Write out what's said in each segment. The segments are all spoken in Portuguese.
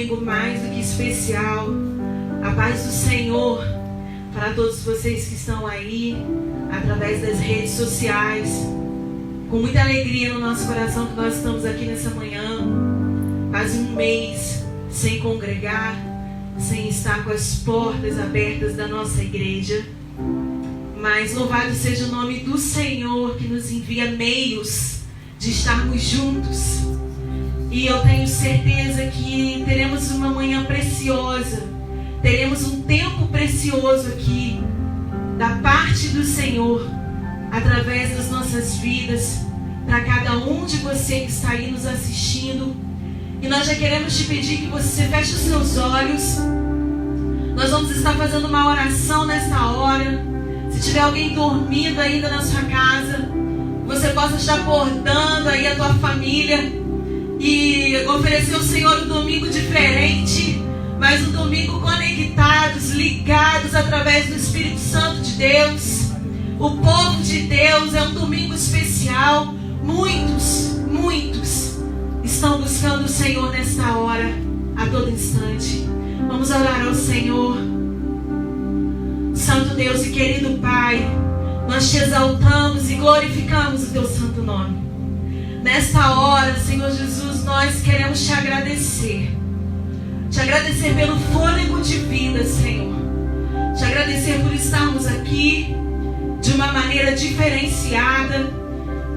domingo mais do que especial. A paz do Senhor para todos vocês que estão aí através das redes sociais. Com muita alegria no nosso coração que nós estamos aqui nessa manhã. Quase um mês sem congregar, sem estar com as portas abertas da nossa igreja. Mas louvado seja o nome do Senhor que nos envia meios de estarmos juntos. E eu tenho certeza que teremos uma manhã preciosa. Teremos um tempo precioso aqui da parte do Senhor através das nossas vidas para cada um de você que está aí nos assistindo. E nós já queremos te pedir que você feche os seus olhos. Nós vamos estar fazendo uma oração nesta hora. Se tiver alguém dormindo ainda na sua casa, você possa estar acordando aí a tua família e oferecer ao Senhor um domingo diferente, mas um domingo conectados, ligados através do Espírito Santo de Deus. O povo de Deus é um domingo especial. Muitos estão buscando o Senhor nesta hora, a todo instante. Vamos orar ao Senhor. Santo Deus e querido Pai, nós te exaltamos e glorificamos o teu santo nome. Nesta hora, Senhor Jesus, nós queremos te agradecer. Te agradecer pelo fôlego de vida, Senhor. Te agradecer por estarmos aqui de uma maneira diferenciada,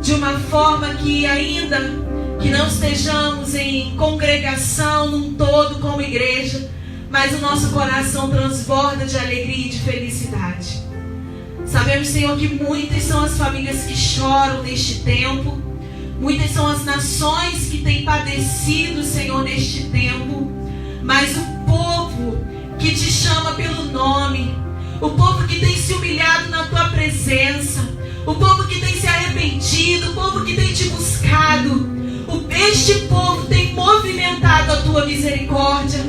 de uma forma que ainda que não estejamos em congregação num todo como igreja, mas o nosso coração transborda de alegria e de felicidade. Sabemos, Senhor, que muitas são as famílias que choram neste tempo, muitas são as nações que têm padecido, Senhor, neste tempo, mas o povo que te chama pelo nome, o povo que tem se humilhado na tua presença, o povo que tem se arrependido, o povo que tem te buscado, este povo tem movimentado a tua misericórdia,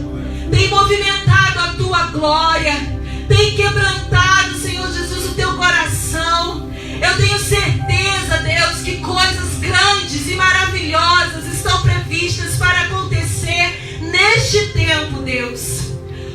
tem movimentado a tua glória, tem quebrantado, Senhor Jesus, o teu coração. Eu tenho certeza, Deus, que coisas grandes e maravilhosas estão previstas para acontecer neste tempo, Deus.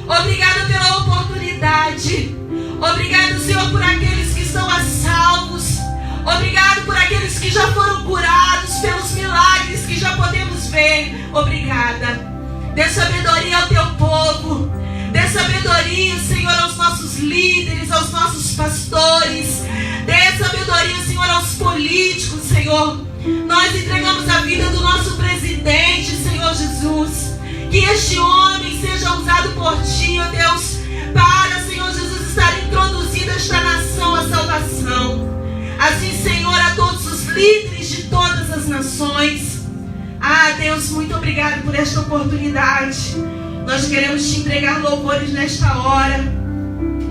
Obrigada pela oportunidade. Obrigado, Senhor, por aqueles que estão a salvos. Obrigado por aqueles que já foram curados, pelos milagres que já podemos ver. Obrigada. Dê sabedoria ao teu povo. Dê sabedoria, Senhor, aos nossos líderes, aos nossos pastores. Dê sabedoria, Senhor, aos políticos, Senhor. Nós entregamos a vida do nosso presidente, Senhor Jesus. Que este homem seja usado por ti, ó Deus, para, Senhor Jesus, estar introduzindo esta nação à salvação. Assim, Senhor, a todos os líderes de todas as nações. Deus, muito obrigado por esta oportunidade. Nós queremos te entregar louvores nesta hora.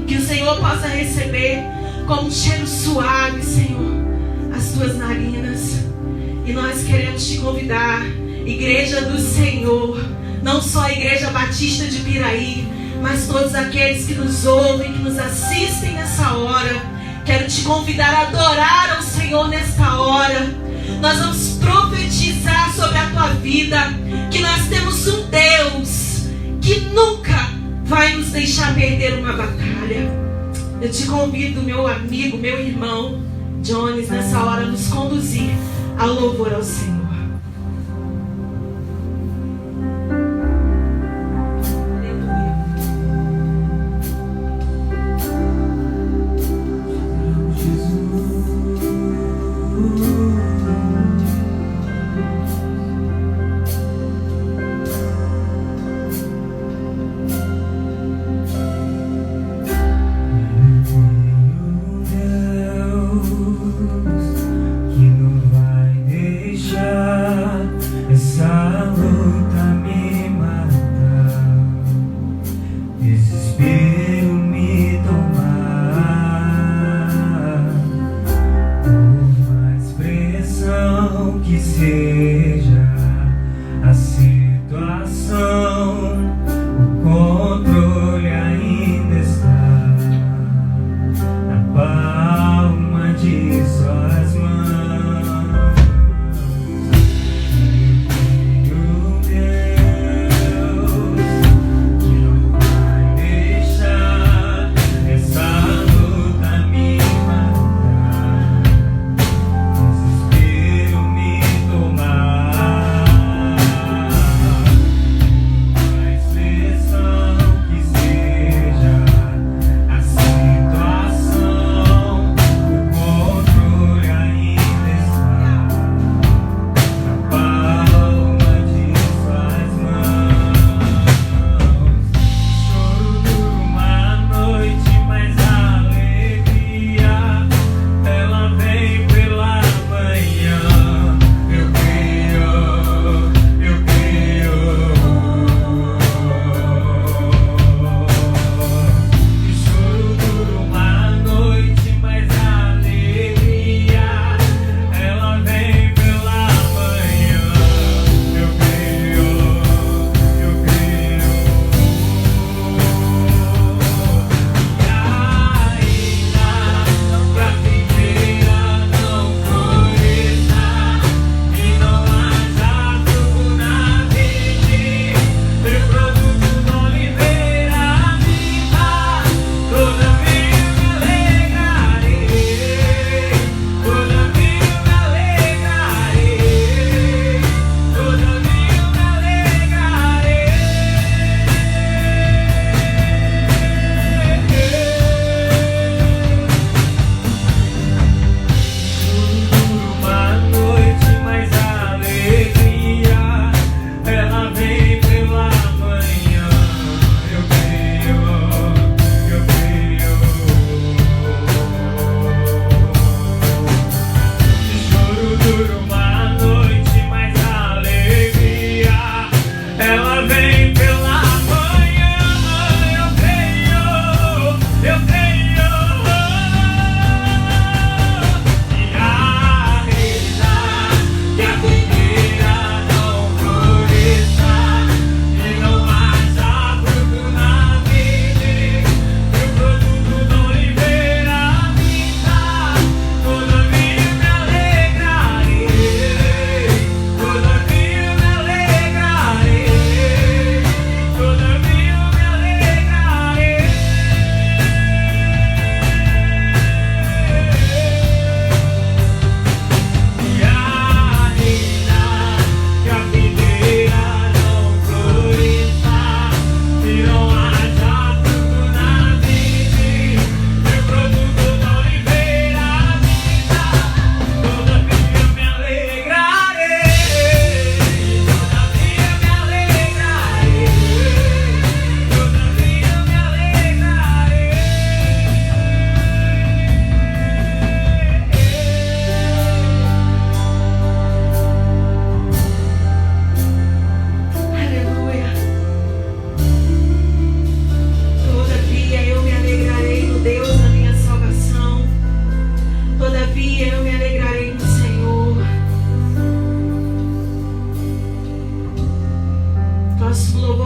Que o Senhor possa receber como um cheiro suave, Senhor, as tuas narinas. E nós queremos te convidar, Igreja do Senhor, não só a Igreja Batista de Piraí, mas todos aqueles que nos ouvem, que nos assistem nessa hora. Quero te convidar a adorar ao Senhor nesta hora. Nós vamos profetizar sobre a tua vida que nós temos um Deus que nunca vai nos deixar perder uma batalha. Eu te convido, meu amigo, meu irmão Jones, nessa hora, nos conduzir ao louvor ao Senhor. Deus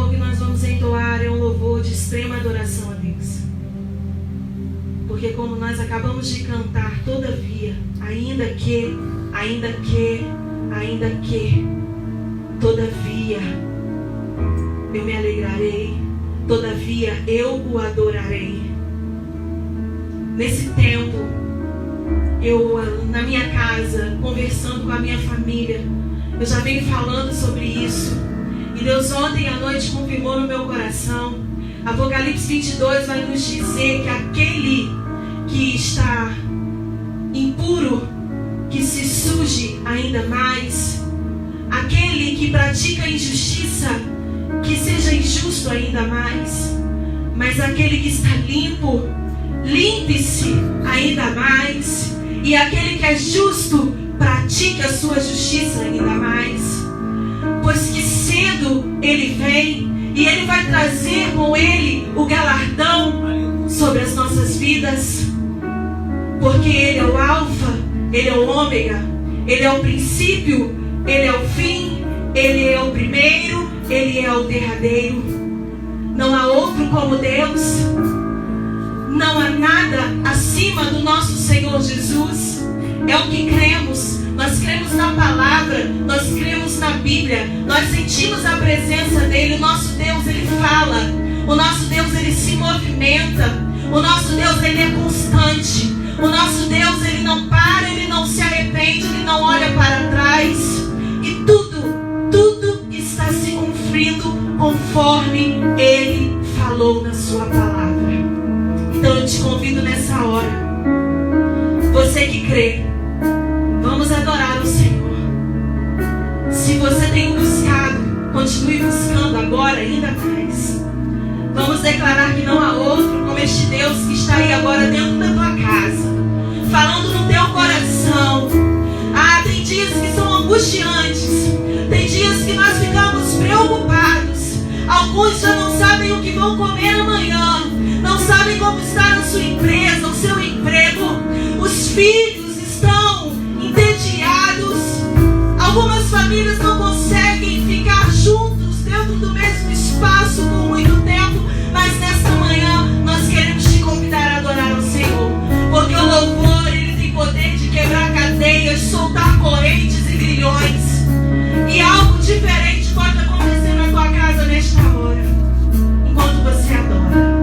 louvor que nós vamos entoar é um louvor de extrema adoração a Deus. Porque como nós acabamos de cantar, todavia, ainda que, todavia, eu me alegrarei, todavia eu o adorarei. Nesse tempo, eu na minha casa, conversando com a minha família, eu já venho falando sobre isso. E Deus ontem à noite confirmou no meu coração. Apocalipse 22 vai nos dizer que aquele que está impuro, que se suje ainda mais, aquele que pratica injustiça, que seja injusto ainda mais, mas aquele que está limpo, limpe-se ainda mais, e aquele que é justo, pratique a sua justiça ainda mais, pois que cedo ele vem, e ele vai trazer com ele o galardão sobre as nossas vidas, porque ele é o alfa, ele é o ômega, ele é o princípio, ele é o fim, ele é o primeiro, ele é o derradeiro. Não há outro como Deus, não há nada acima do nosso Senhor Jesus. É o que cremos. Nós cremos na palavra, nós cremos na Bíblia, nós sentimos a presença dele. O nosso Deus, ele fala, o nosso Deus, ele se movimenta, o nosso Deus, ele é constante, o nosso Deus, ele não para, ele não se arrepende, ele não olha para trás, e tudo está se cumprindo conforme ele falou na sua palavra. Então eu te convido nessa hora, você que crê, vamos adorar o Senhor. Se você tem buscado, continue buscando agora ainda mais. Vamos declarar que não há outro como este Deus que está aí agora dentro da tua casa, falando no teu coração. Ah, tem dias que são angustiantes, tem dias que nós ficamos preocupados. Alguns já não sabem o que vão comer amanhã, não sabem como está a sua empresa, o seu emprego, os filhos estão entediados, algumas famílias não conseguem ficar juntos dentro do mesmo espaço por muito tempo, mas nesta manhã nós queremos te convidar a adorar ao Senhor, porque o louvor, ele tem poder de quebrar cadeias, soltar correntes e grilhões, e algo diferente pode acontecer na tua casa nesta hora, enquanto você adora.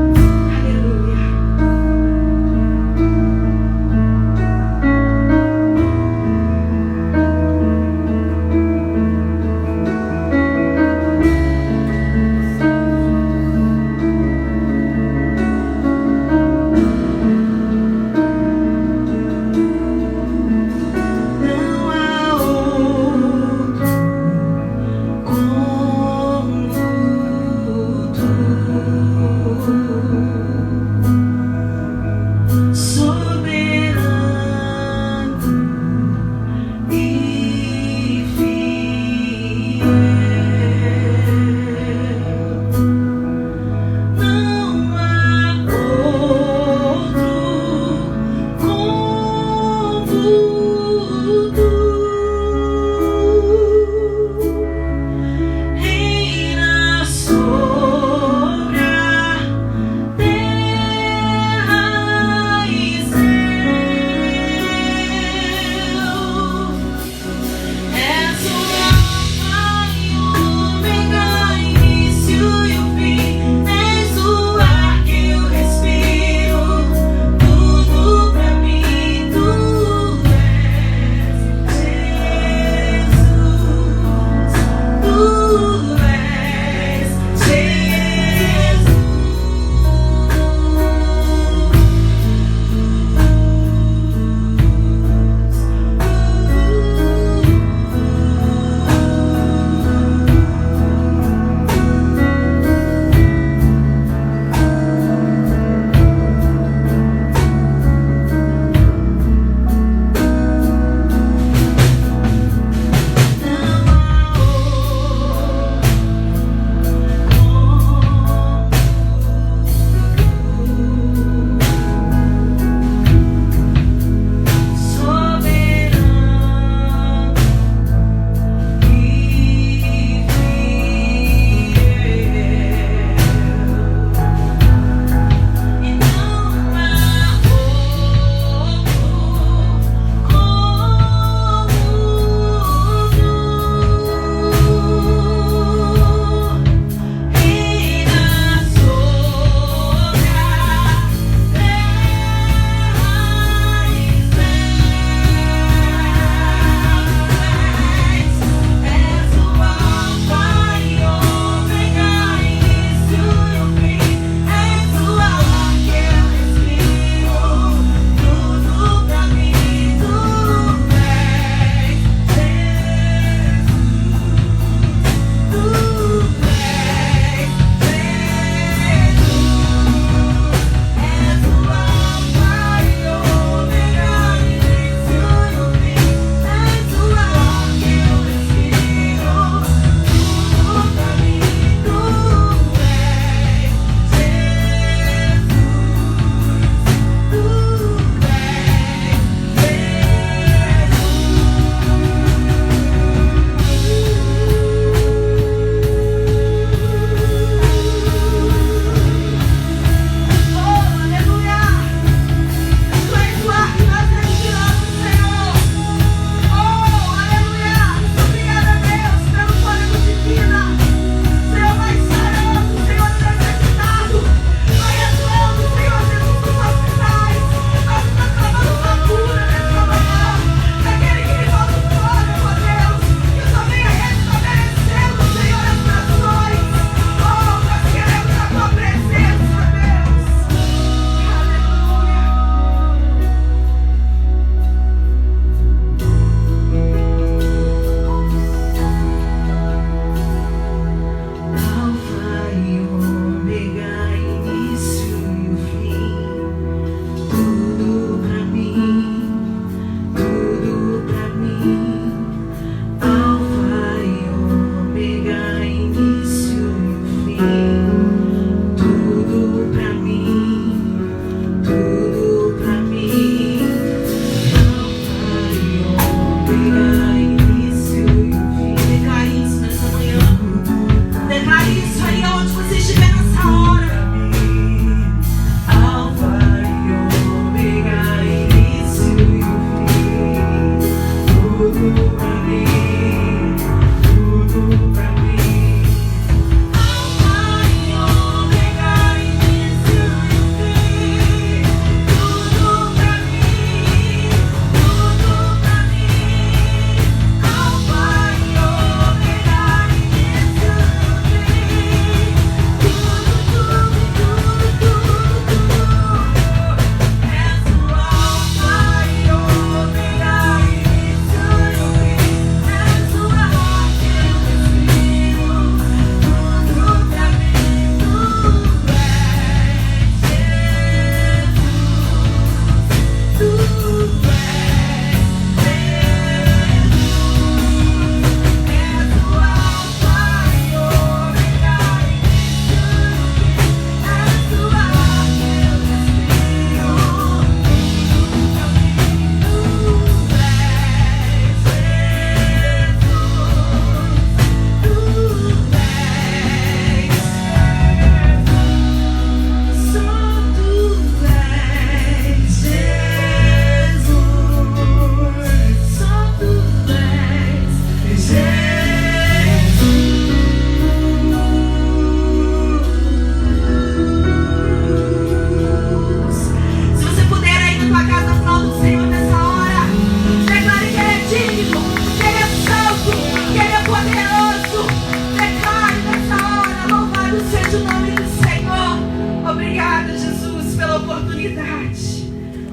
Obrigada, Jesus, pela oportunidade.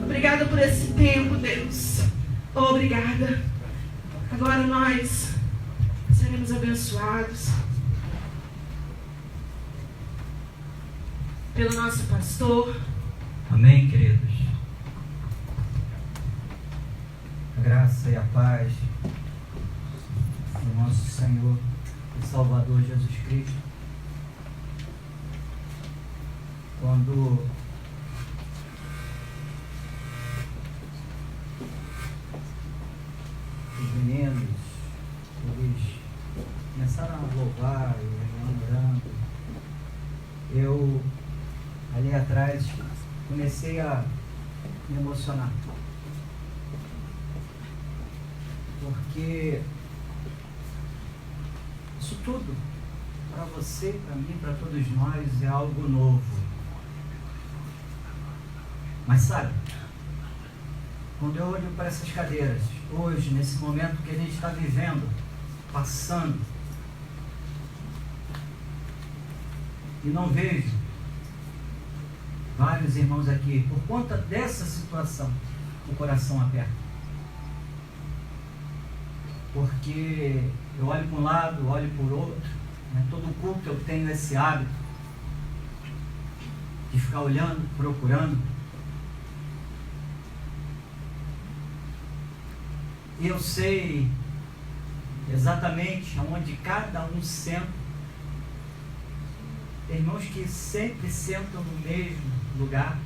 Obrigada por esse tempo, Deus. Obrigada. Agora nós seremos abençoados pelo nosso pastor. Amém, queridos. A graça e a paz do nosso Senhor e Salvador Jesus Cristo. Quando os meninos, eles começaram a louvar e orando, eu ali atrás comecei a me emocionar, porque isso tudo para você, para mim, para todos nós é algo novo. Mas sabe, quando eu olho para essas cadeiras hoje, nesse momento que a gente está vivendo, passando, e não vejo vários irmãos aqui, por conta dessa situação, o coração aperta. Porque eu olho para um lado, olho por outro, né? Todo culto eu tenho esse hábito de ficar olhando, procurando. E eu sei exatamente aonde cada um senta. Tem irmãos que sempre sentam no mesmo lugar.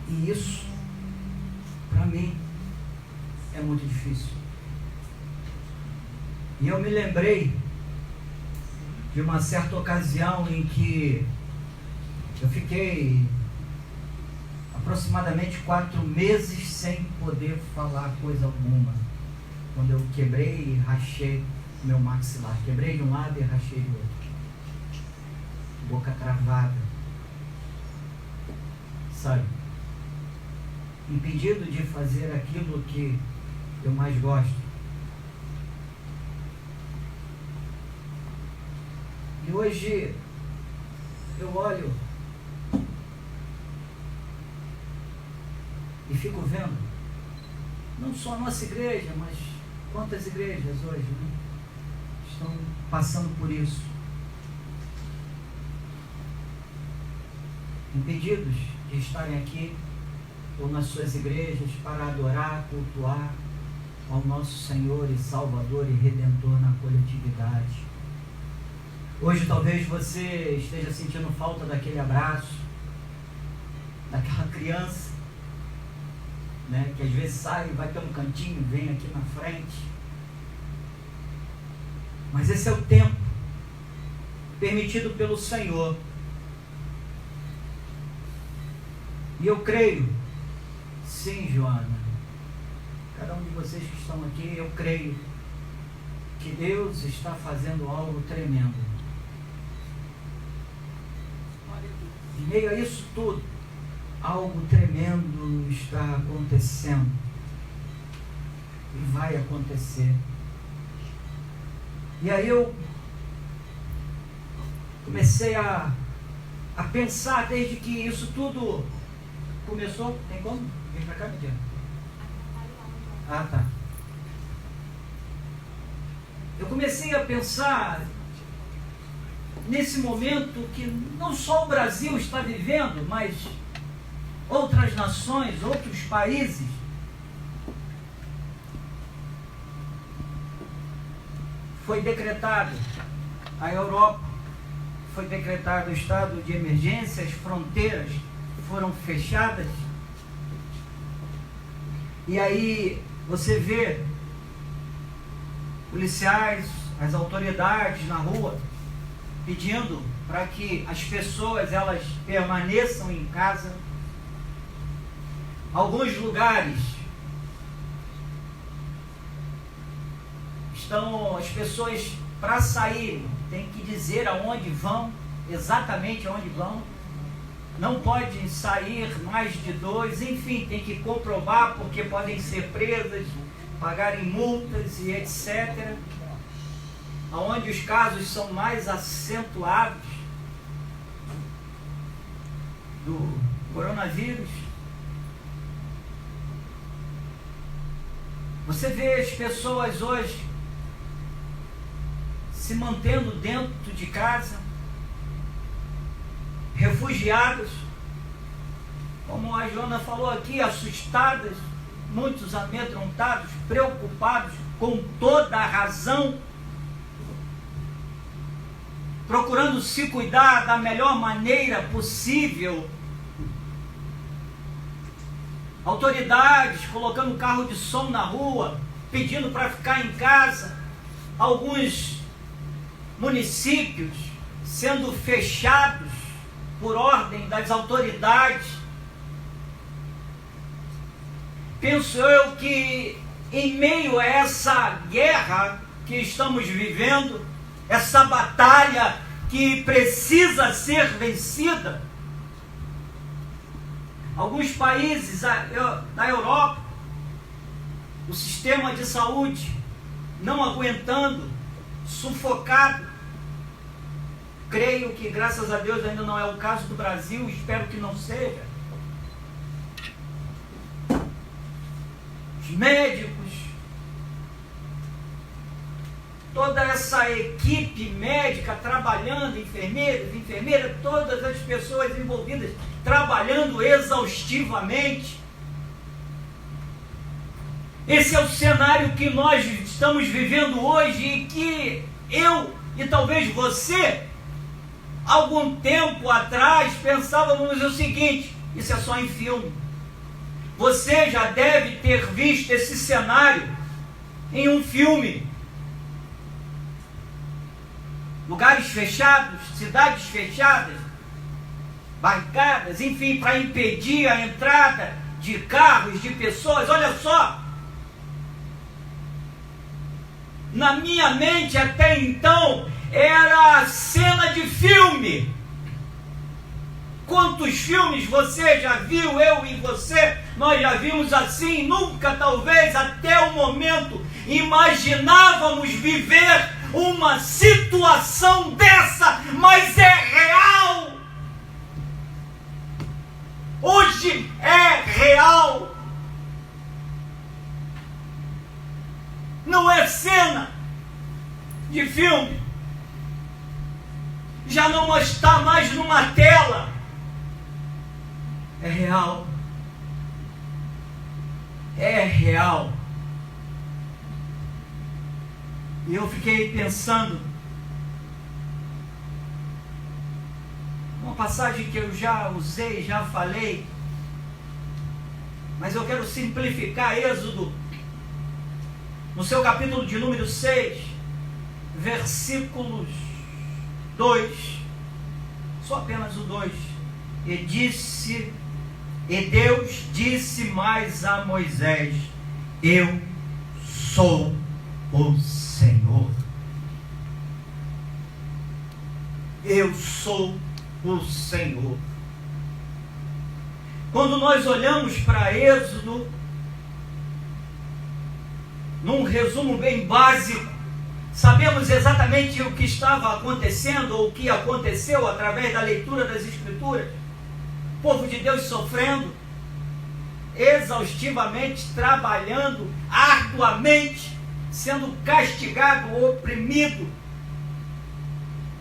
E isso, para mim, é muito difícil. E eu me lembrei de uma certa ocasião em que eu fiquei aproximadamente 4 meses sem poder falar coisa alguma. Quando eu quebrei e rachei meu maxilar. Quebrei de um lado e rachei do outro. Boca travada. Sabe? Impedido de fazer aquilo que eu mais gosto. E hoje eu olho e fico vendo, não só a nossa igreja, mas quantas igrejas hoje, né, estão passando por isso. Impedidos de estarem aqui ou nas suas igrejas para adorar, cultuar ao nosso Senhor e Salvador e Redentor na coletividade. Hoje talvez você esteja sentindo falta daquele abraço, daquela criança, né, que às vezes sai, vai pelo cantinho, vem aqui na frente. Mas esse é o tempo permitido pelo Senhor. E eu creio, sim, Joana, cada um de vocês que estão aqui, eu creio que Deus está fazendo algo tremendo. Em meio a isso tudo, algo tremendo está acontecendo. E vai acontecer. E aí eu comecei a pensar desde que isso tudo começou. Tem como? Vem pra cá, Midian. Ah, tá. Eu comecei a pensar nesse momento que não só o Brasil está vivendo, mas outras nações, outros países. Foi decretado a Europa, foi decretado o estado de emergência, as fronteiras foram fechadas. E aí você vê policiais, as autoridades na rua pedindo para que as pessoas elas permaneçam em casa. Alguns lugares estão as pessoas para sair tem que dizer aonde vão, exatamente aonde vão. Não podem sair mais de 2, enfim, tem que comprovar porque podem ser presas, pagarem multas e etc. Onde os casos são mais acentuados, do coronavírus. Você vê as pessoas hoje se mantendo dentro de casa, refugiados, como a Joana falou aqui, assustadas, muitos amedrontados, preocupados, com toda a razão, procurando se cuidar da melhor maneira possível. Autoridades colocando carro de som na rua, pedindo para ficar em casa. Alguns municípios sendo fechados por ordem das autoridades. Penso eu que em meio a essa guerra que estamos vivendo, essa batalha que precisa ser vencida, alguns países da Europa, o sistema de saúde não aguentando, sufocado. Creio que, graças a Deus, ainda não é o caso do Brasil, espero que não seja. Os médicos, toda essa equipe médica trabalhando, enfermeiras, todas as pessoas envolvidas trabalhando exaustivamente. Esse é o cenário que nós estamos vivendo hoje e que eu e talvez você, algum tempo atrás, pensávamos o seguinte: isso é só em filme. Você já deve ter visto esse cenário em um filme. Lugares fechados, cidades fechadas, barricadas, enfim, para impedir a entrada de carros, de pessoas. Olha só, na minha mente até então era cena de filme. Quantos filmes você já viu, eu e você, nós já vimos assim. Nunca, talvez, até o momento, imaginávamos viver uma situação dessa, mas é real. Hoje é real. Não é cena de filme. Já não está mais numa tela. É real. É real. E eu fiquei pensando uma passagem que eu já usei, já falei, mas eu quero simplificar. Êxodo, no seu capítulo de número 6, versículos 2, só apenas o 2, e Deus disse mais a Moisés: eu sou o Senhor. Eu sou o Senhor. Quando nós olhamos para Êxodo, num resumo bem básico, sabemos exatamente o que estava acontecendo, ou o que aconteceu através da leitura das Escrituras. O povo de Deus sofrendo, exaustivamente, trabalhando, arduamente, sendo castigado, oprimido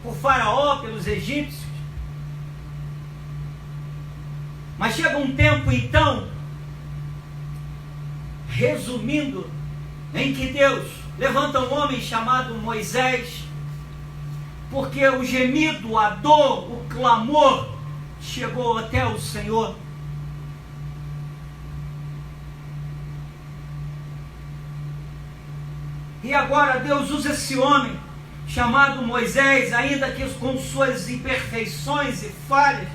por Faraó, pelos egípcios. Mas chega um tempo, então, resumindo, em que Deus levanta um homem chamado Moisés, porque o gemido, a dor, o clamor chegou até o Senhor. E agora Deus usa esse homem chamado Moisés, ainda que com suas imperfeições e falhas,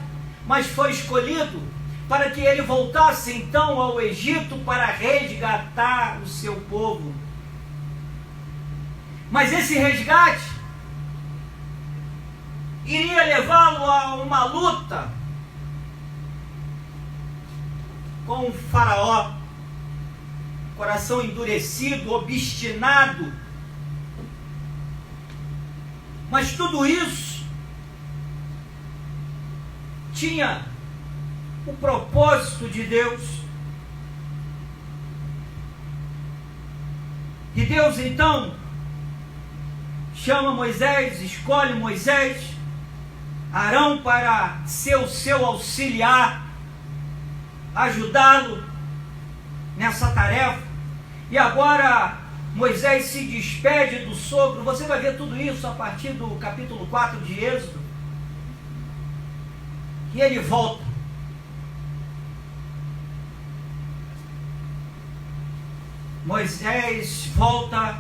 mas foi escolhido para que ele voltasse então ao Egito para resgatar o seu povo. Mas esse resgate iria levá-lo a uma luta com o Faraó, coração endurecido, obstinado. Mas tudo isso tinha o propósito de Deus. E Deus então chama Moisés, escolhe Moisés, Arão para ser o seu auxiliar, ajudá-lo nessa tarefa. E agora Moisés se despede do sogro. Você vai ver tudo isso a partir do capítulo 4 de Êxodo. E ele volta. Moisés volta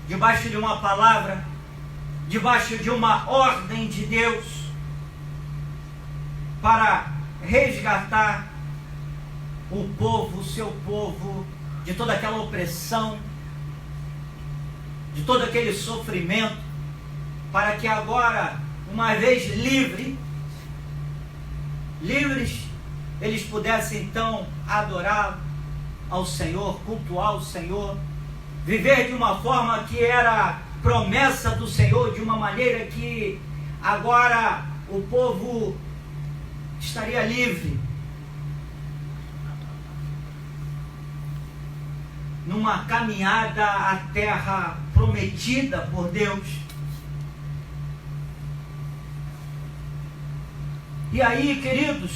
debaixo de uma palavra, debaixo de uma ordem de Deus, para resgatar o povo, o seu povo, de toda aquela opressão, de todo aquele sofrimento, para que agora, uma vez livres, eles pudessem então adorar ao Senhor, cultuar o Senhor, viver de uma forma que era promessa do Senhor, de uma maneira que agora o povo estaria livre, numa caminhada à terra prometida por Deus. E aí, queridos,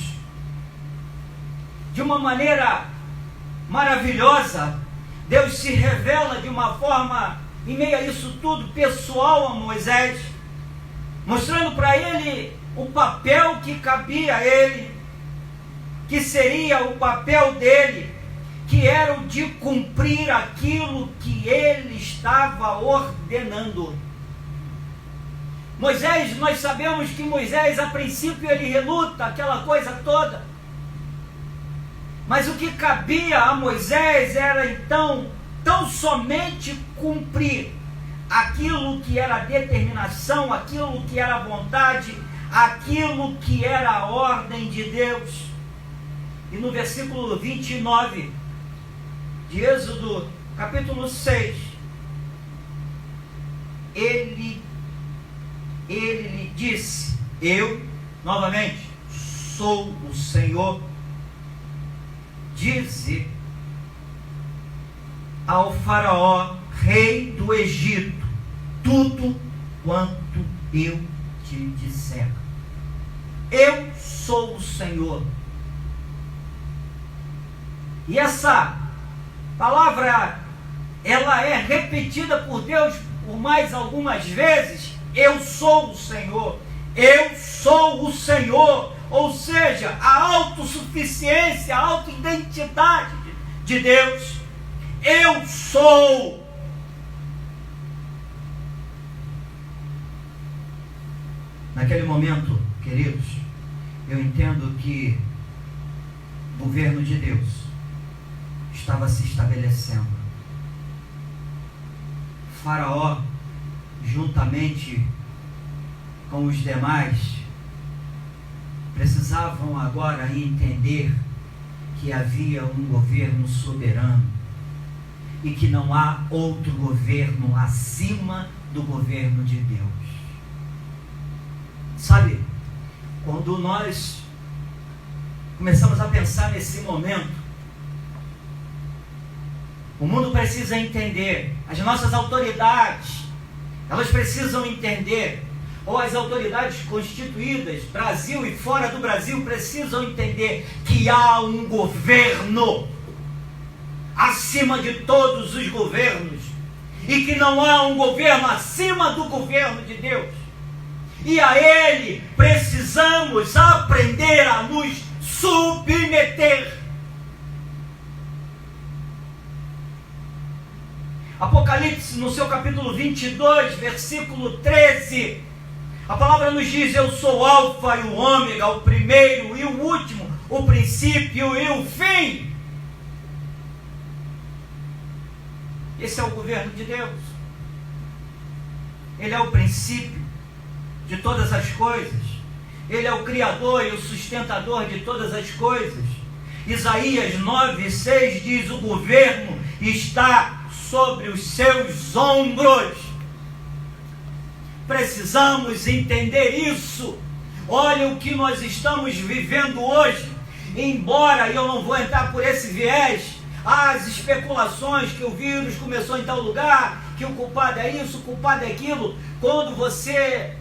de uma maneira maravilhosa, Deus se revela de uma forma, em meio a isso tudo, pessoal a Moisés, mostrando para ele o papel que cabia a ele, que seria o papel dele, que era o de cumprir aquilo que ele estava ordenando. Moisés, nós sabemos que Moisés, a princípio, ele reluta, aquela coisa toda. Mas o que cabia a Moisés era então tão somente cumprir aquilo que era a determinação, aquilo que era a vontade, aquilo que era a ordem de Deus. E no versículo 29 de Êxodo, capítulo 6, ele lhe disse: eu, novamente, sou o Senhor. Dize ao faraó, rei do Egito, tudo quanto eu te disser. Eu sou o Senhor. E essa palavra, ela é repetida por Deus por mais algumas vezes. Eu sou o Senhor. Eu sou o Senhor. Ou seja, a autossuficiência, a autoidentidade de Deus. Eu sou. Naquele momento, queridos, eu entendo que o governo de Deus estava se estabelecendo. Faraó, juntamente com os demais, precisavam agora entender que havia um governo soberano e que não há outro governo acima do governo de Deus. Sabe, quando nós começamos a pensar nesse momento, o mundo precisa entender, as nossas autoridades, elas precisam entender, ou as autoridades constituídas, Brasil e fora do Brasil, precisam entender que há um governo acima de todos os governos, e que não há um governo acima do governo de Deus, e a Ele precisamos aprender a nos submeter. Apocalipse, no seu capítulo 22, versículo 13, a palavra nos diz: eu sou o Alfa e o Ômega, o primeiro e o último, o princípio e o fim. Esse é o governo de Deus. Ele é o princípio de todas as coisas. Ele é o Criador e o sustentador de todas as coisas. Isaías 9:6 diz: o governo está sobre os seus ombros. Precisamos entender isso. Olha o que nós estamos vivendo hoje. embora, e eu não vou entrar por esse viés, as especulações que o vírus começou em tal lugar, que o culpado é isso, o culpado é aquilo. Quando você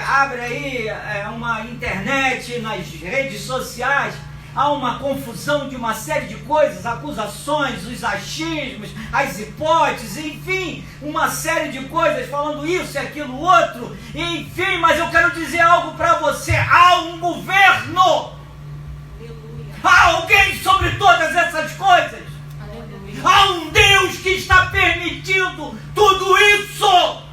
abre aí uma internet, nas redes sociais, há uma confusão de uma série de coisas, acusações, os achismos, as hipóteses, enfim, uma série de coisas falando isso e aquilo outro, enfim, mas eu quero dizer algo para você: há um governo, há alguém sobre todas essas coisas, há um Deus que está permitindo tudo isso,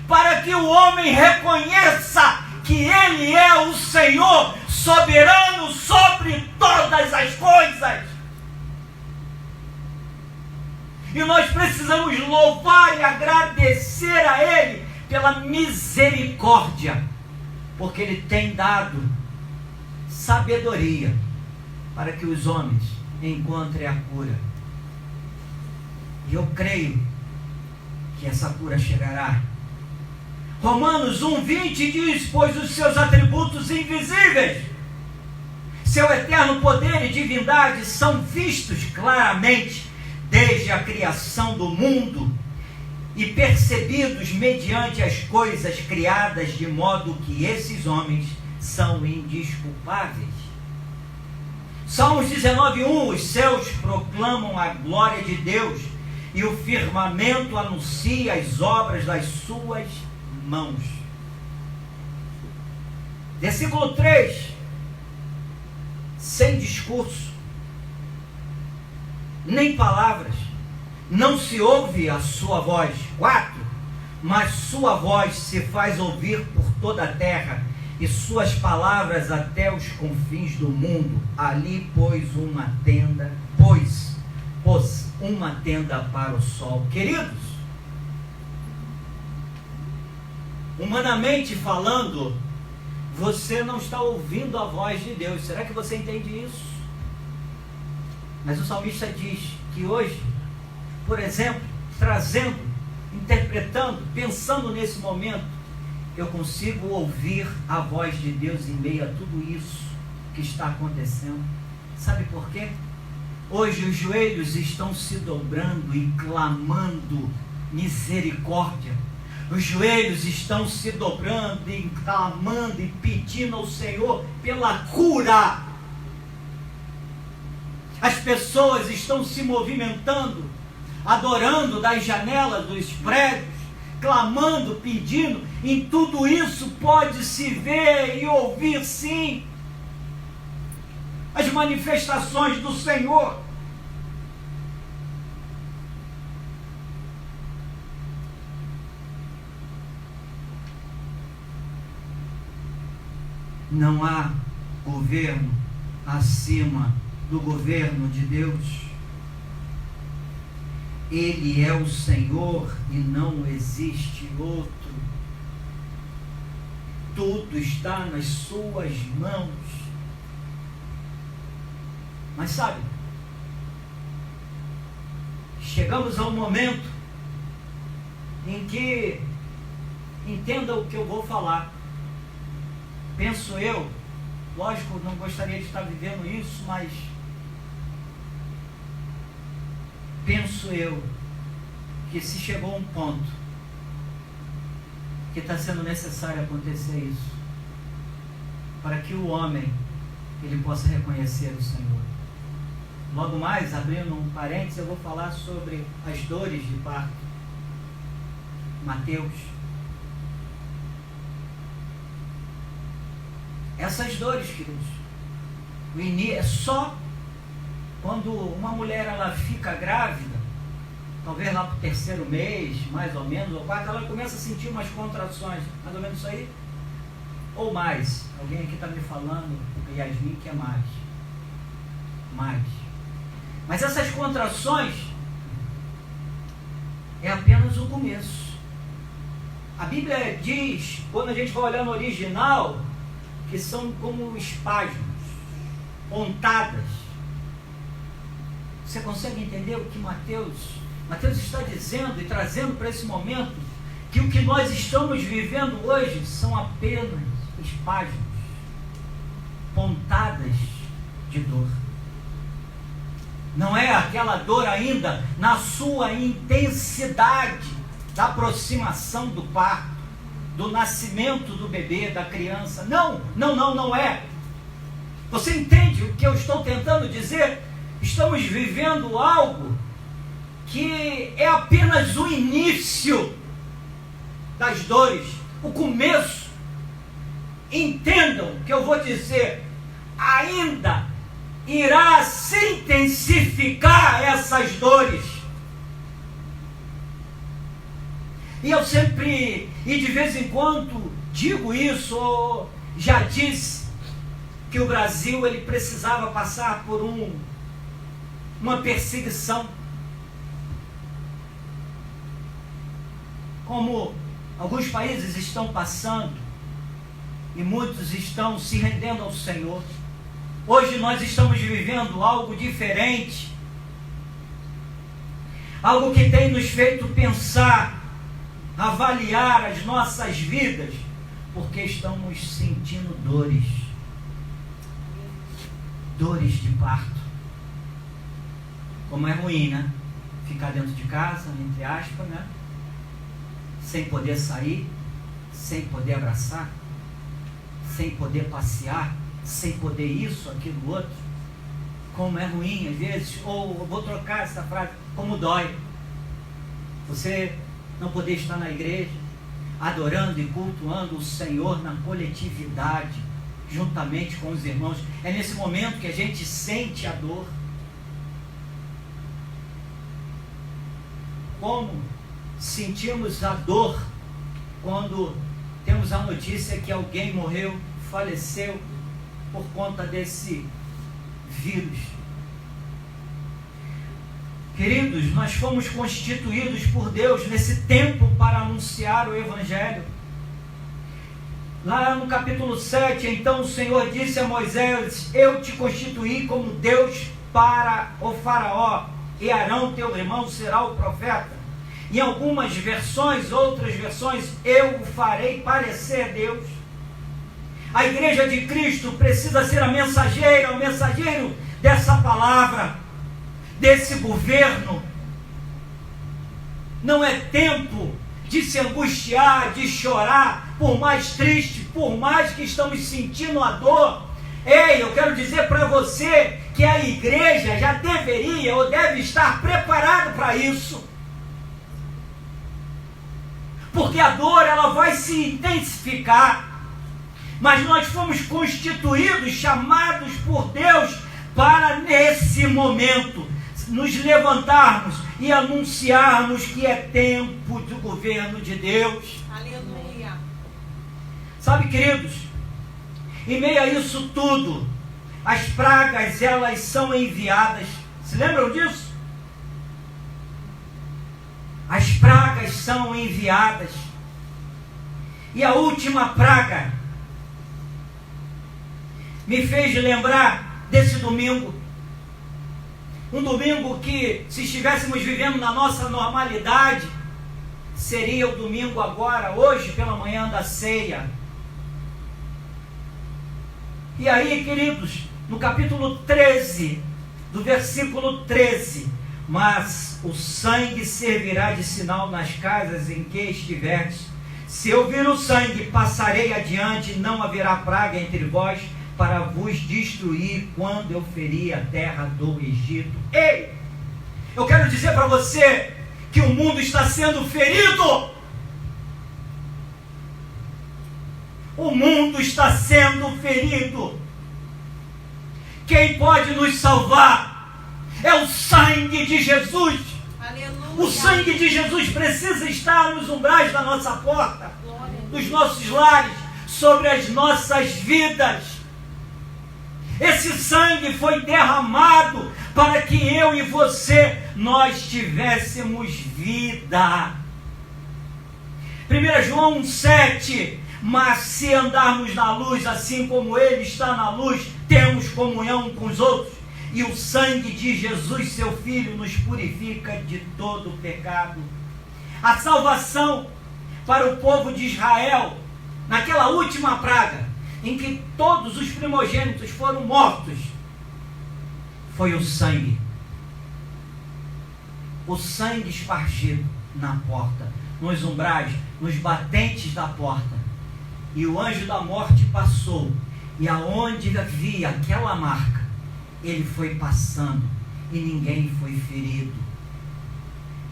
para que o homem reconheça que Ele é o Senhor soberano sobre todas as coisas. E nós precisamos louvar e agradecer a Ele pela misericórdia, porque Ele tem dado sabedoria para que os homens encontrem a cura. E eu creio que essa cura chegará. Romanos 1:20 diz: pois os seus atributos invisíveis, seu eterno poder e divindade são vistos claramente desde a criação do mundo e percebidos mediante as coisas criadas, de modo que esses homens são indesculpáveis. Salmos 19:1: os céus proclamam a glória de Deus e o firmamento anuncia as obras das suas mãos. Versículo 3: sem discurso, nem palavras, não se ouve a sua voz. 4: mas sua voz se faz ouvir por toda a terra, e suas palavras até os confins do mundo. Ali pôs uma tenda para o sol. Queridos, humanamente falando, você não está ouvindo a voz de Deus. Será que você entende isso? Mas o salmista diz que hoje, por exemplo, trazendo, interpretando, pensando nesse momento, eu consigo ouvir a voz de Deus em meio a tudo isso que está acontecendo. Sabe por quê? Hoje os joelhos estão se dobrando e clamando misericórdia. Os joelhos estão se dobrando e clamando e pedindo ao Senhor pela cura. As pessoas estão se movimentando, adorando das janelas dos prédios, clamando, pedindo. Em tudo isso pode-se ver e ouvir, sim, as manifestações do Senhor. Não há governo acima do governo de Deus. Ele é o Senhor e não existe outro. Tudo está nas suas mãos. Mas sabe, chegamos a um momento em que, entenda o que eu vou falar, penso eu, lógico, não gostaria de estar vivendo isso, mas penso eu que se chegou a um ponto que está sendo necessário acontecer isso, para que o homem ele possa reconhecer o Senhor. Logo mais, abrindo um parênteses, eu vou falar sobre as dores de parto. Mateus. Essas dores, queridos, é só quando uma mulher ela fica grávida, talvez lá para o 3º mês, mais ou menos, ou 4, ela começa a sentir umas contrações, mais ou menos isso aí, ou mais. Alguém aqui está me falando, Yasmin, que é mais. Mas essas contrações é apenas o começo. A Bíblia diz, quando a gente vai olhar no original, que são como espasmos, pontadas. Você consegue entender o que Mateus está dizendo e trazendo para esse momento? Que o que nós estamos vivendo hoje são apenas espasmos. pontadas de dor. Não é aquela dor ainda na sua intensidade da aproximação do parto, do nascimento do bebê, da criança. Não é. Você entende o que eu estou tentando dizer? Estamos vivendo algo que é apenas o início das dores, o começo. Entendam o que eu vou dizer. Ainda irá se intensificar essas dores. E eu sempre, e de vez em quando, digo isso, ou já disse, que o Brasil ele precisava passar por uma perseguição. Como alguns países estão passando, e muitos estão se rendendo ao Senhor. Hoje nós estamos vivendo algo diferente, algo que tem nos feito pensar, avaliar as nossas vidas, porque estamos sentindo dores de parto. Como é ruim, né? Ficar dentro de casa, entre aspas, né? Sem poder sair, sem poder abraçar, sem poder passear, sem poder isso, aquilo, outro. Como é ruim às vezes, ou eu vou trocar essa frase, como dói você não poder estar na igreja, adorando e cultuando o Senhor na coletividade, juntamente com os irmãos. É nesse momento que a gente sente a dor. Como sentimos a dor quando temos a notícia que alguém morreu, faleceu por conta desse vírus. Queridos, nós fomos constituídos por Deus nesse tempo para anunciar o Evangelho. Lá no capítulo 7, então o Senhor disse a Moisés: eu te constituí como Deus para o faraó, e Arão teu irmão será o profeta. Em algumas versões, outras versões, eu o farei parecer Deus. A igreja de Cristo precisa ser a mensageira, o mensageiro dessa palavra, desse governo. Não é tempo de se angustiar, de chorar, por mais triste, por mais que estamos sentindo a dor. Ei, eu quero dizer para você que a igreja já deveria ou deve estar preparada para isso. Porque a dor ela vai se intensificar. Mas nós fomos constituídos, chamados por Deus para nesse momento nos levantarmos e anunciarmos que é tempo do governo de Deus. Aleluia. Sabe, queridos, em meio a isso tudo, as pragas elas são enviadas. Se lembram disso? As pragas são enviadas. E a última praga me fez lembrar desse domingo. Um domingo que, se estivéssemos vivendo na nossa normalidade, seria o domingo agora, hoje pela manhã da ceia. E aí, queridos, no capítulo 13, do versículo 13: mas o sangue servirá de sinal nas casas em que estiverdes. Se eu vir o sangue, passarei adiante, e não haverá praga entre vós, para vos destruir quando eu ferir a terra do Egito. Ei! Eu quero dizer para você que o mundo está sendo ferido. O mundo está sendo ferido. Quem pode nos salvar é o sangue de Jesus. Aleluia. O sangue de Jesus precisa estar nos umbrais da nossa porta, dos nossos lares, sobre as nossas vidas. Esse sangue foi derramado para que eu e você, nós tivéssemos vida. 1 João 7, mas se andarmos na luz, assim como Ele está na luz, temos comunhão com os outros, e o sangue de Jesus, seu Filho, nos purifica de todo o pecado. A salvação para o povo de Israel, naquela última praga, em que todos os primogênitos foram mortos, foi o sangue. O sangue espargido na porta, nos umbrais, nos batentes da porta. E o anjo da morte passou, e aonde havia aquela marca, ele foi passando, e ninguém foi ferido.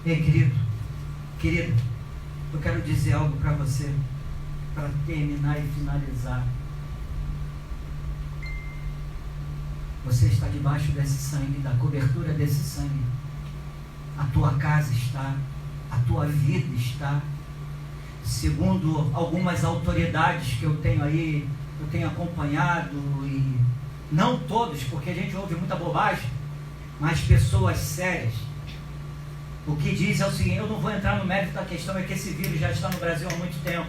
Ei, querido, eu quero dizer algo para você, para terminar e finalizar. Você está debaixo desse sangue, da cobertura desse sangue. A tua casa está, a tua vida está. Segundo algumas autoridades que eu tenho aí, eu tenho acompanhado, e não todos, porque a gente ouve muita bobagem, mas pessoas sérias. O que diz é o seguinte, eu não vou entrar no mérito da questão, é que esse vírus já está no Brasil há muito tempo.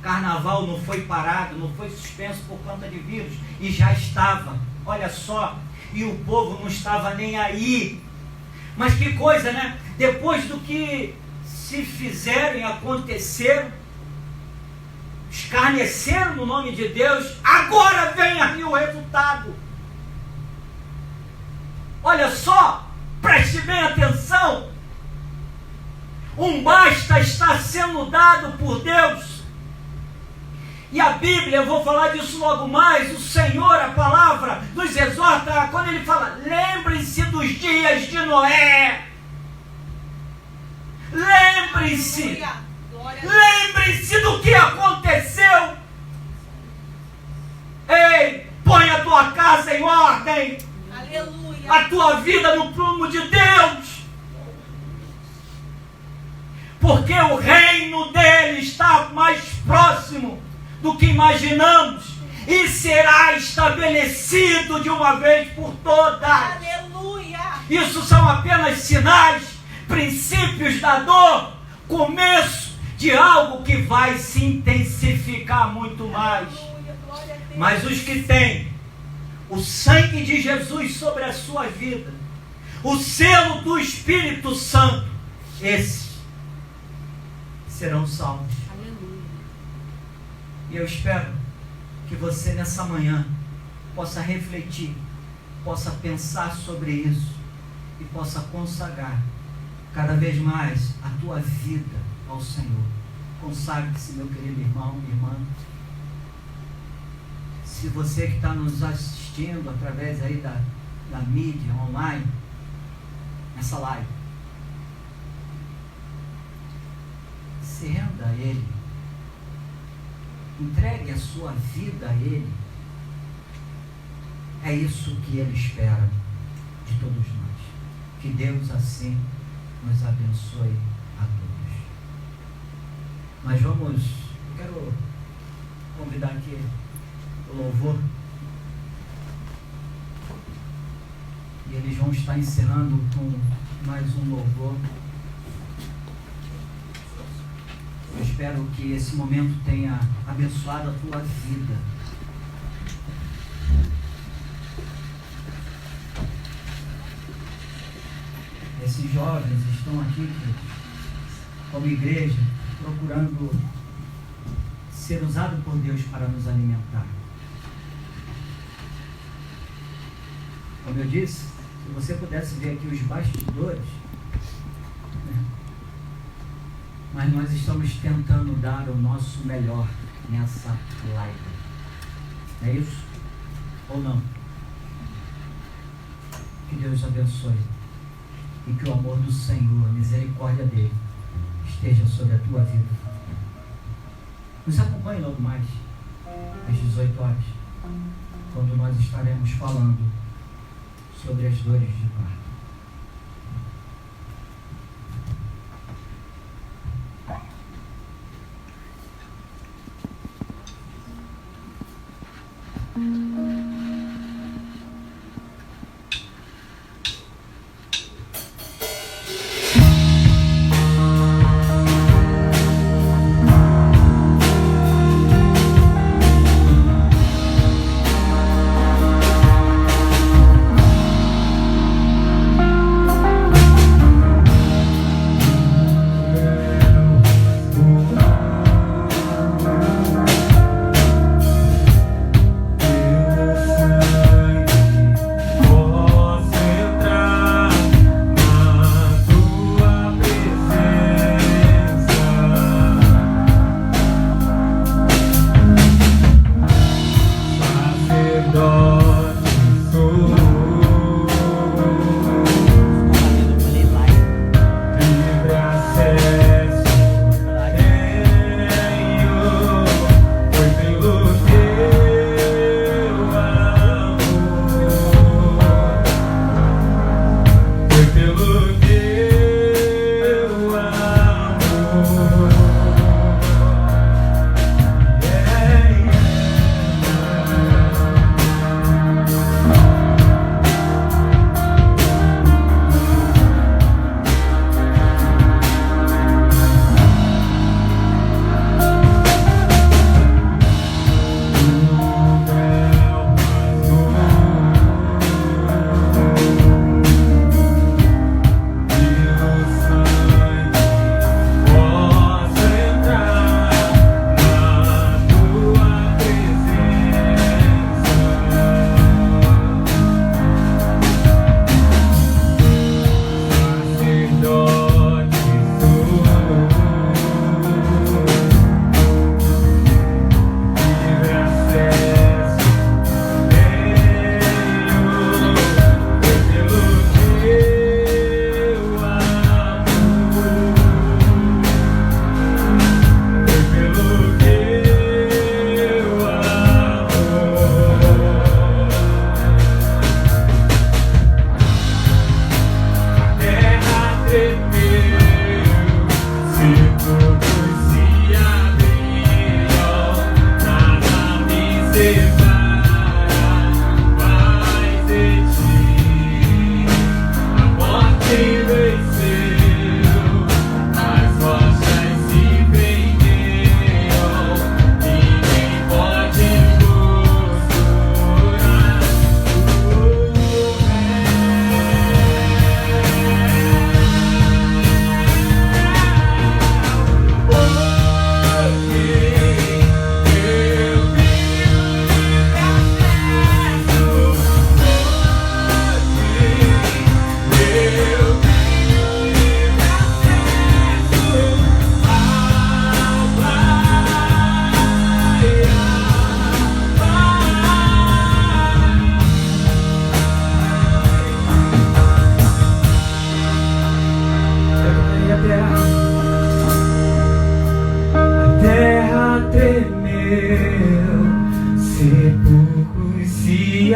Carnaval não foi parado, não foi suspenso por conta de vírus, e já estava, olha só, e o povo não estava nem aí. Mas que coisa, né? Depois do que se fizeram e aconteceram, escarneceram no nome de Deus, agora vem aí o resultado. Olha só, preste bem atenção. Um basta está sendo dado por Deus. E a Bíblia, eu vou falar disso logo mais, o Senhor, a palavra, nos exorta, quando ele fala, lembre-se dos dias de Noé. Lembre-se. Lembre-se do que aconteceu. Ei, põe a tua casa em ordem. Aleluia. A tua vida no prumo de Deus. Porque o reino dele está mais próximo do que imaginamos, e será estabelecido de uma vez por todas. Aleluia! Isso são apenas sinais, princípios da dor, começo de algo que vai se intensificar muito mais. Mas os que têm o sangue de Jesus sobre a sua vida, o selo do Espírito Santo, esses serão salvos. E eu espero que você nessa manhã possa refletir, possa pensar sobre isso e possa consagrar cada vez mais a tua vida ao Senhor. Consagre-se, meu querido irmão, minha irmã. Se você que está nos assistindo através aí da mídia online, nessa live, se renda a Ele. Entregue a sua vida a Ele. É isso que Ele espera de todos nós. Que Deus assim nos abençoe a todos. Mas eu quero convidar aqui o louvor. E eles vão estar encerrando com mais um louvor. Eu espero que esse momento tenha abençoado a tua vida. Esses jovens estão aqui como igreja, procurando ser usados por Deus para nos alimentar. Como eu disse, se você pudesse ver aqui os bastidores, mas nós estamos tentando dar o nosso melhor nessa live. É isso? Ou não? Que Deus abençoe. E que o amor do Senhor, a misericórdia dele, esteja sobre a tua vida. Nos acompanhe logo mais, às 18 horas, quando nós estaremos falando sobre as dores de parto.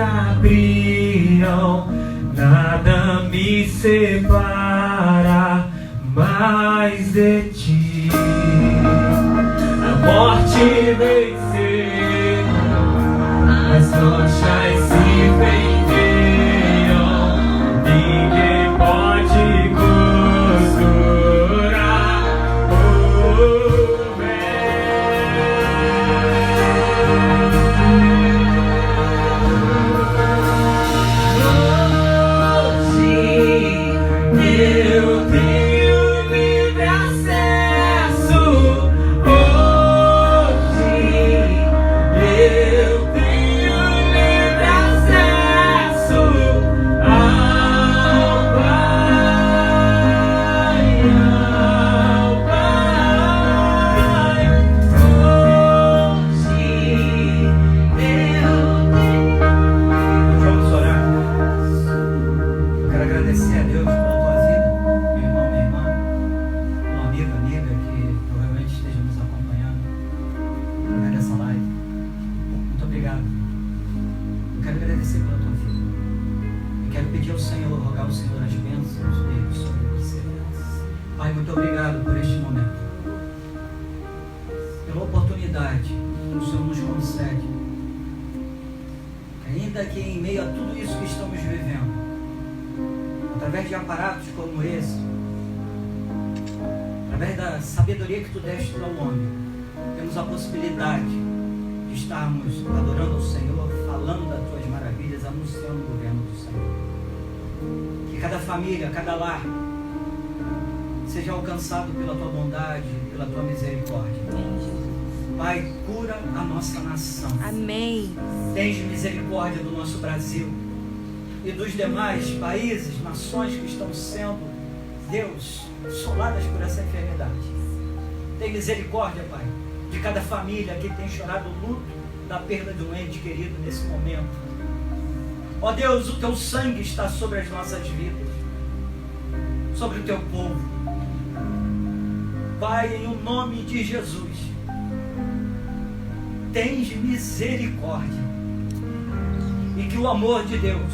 abriam, nada me separa mais de ti. A morte venceu, as rochas se fenderam, ninguém pode costurar o eu tenho livre acesso. Hoje eu tenho livre acesso ao Pai, ao Pai. Hoje eu tenho. Vamos orar. Eu quero agradecer a Deus pela tua vida, meu irmão, minha irmã, um amigo, amiga que provavelmente esteja nos acompanhando através dessa live. Muito obrigado. Eu quero agradecer pela tua vida. Eu quero pedir ao Senhor, rogar ao Senhor as bênçãos dele sobre você. Pai, muito obrigado por este momento, pela oportunidade que o Senhor nos concede, ainda que em meio a tudo isso que estamos vivendo, através de aparatos como esse, através da sabedoria que tu deste ao homem, temos a possibilidade de estarmos adorando o Senhor, falando das tuas maravilhas, anunciando o governo do Senhor. Que cada família, cada lar seja alcançado pela tua bondade, pela tua misericórdia. Pai, cura a nossa nação. Amém. Tens misericórdia do nosso Brasil e dos demais países, nações que estão sendo, Deus, assoladas por essa enfermidade. Tem misericórdia, Pai, de cada família que tem chorado o luto da perda de um ente querido nesse momento. Ó Deus, o teu sangue está sobre as nossas vidas, sobre o teu povo. Pai, em o nome de Jesus, tens misericórdia, e que o amor de Deus,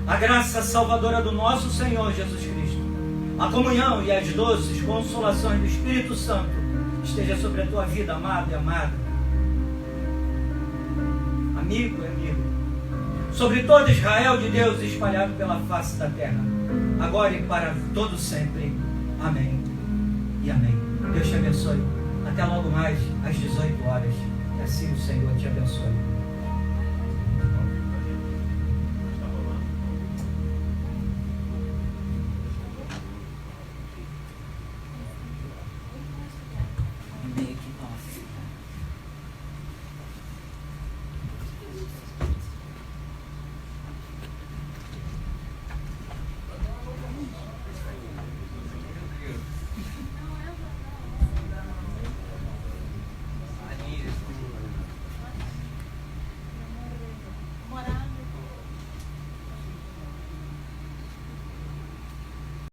a graça salvadora do nosso Senhor Jesus Cristo, a comunhão e as doces consolações do Espírito Santo esteja sobre a tua vida, amado e amada, amigo e amigo, sobre todo Israel de Deus espalhado pela face da terra, agora e para todo sempre. Amém e amém. Deus te abençoe. Até logo mais às 18 horas. E assim o Senhor te abençoe.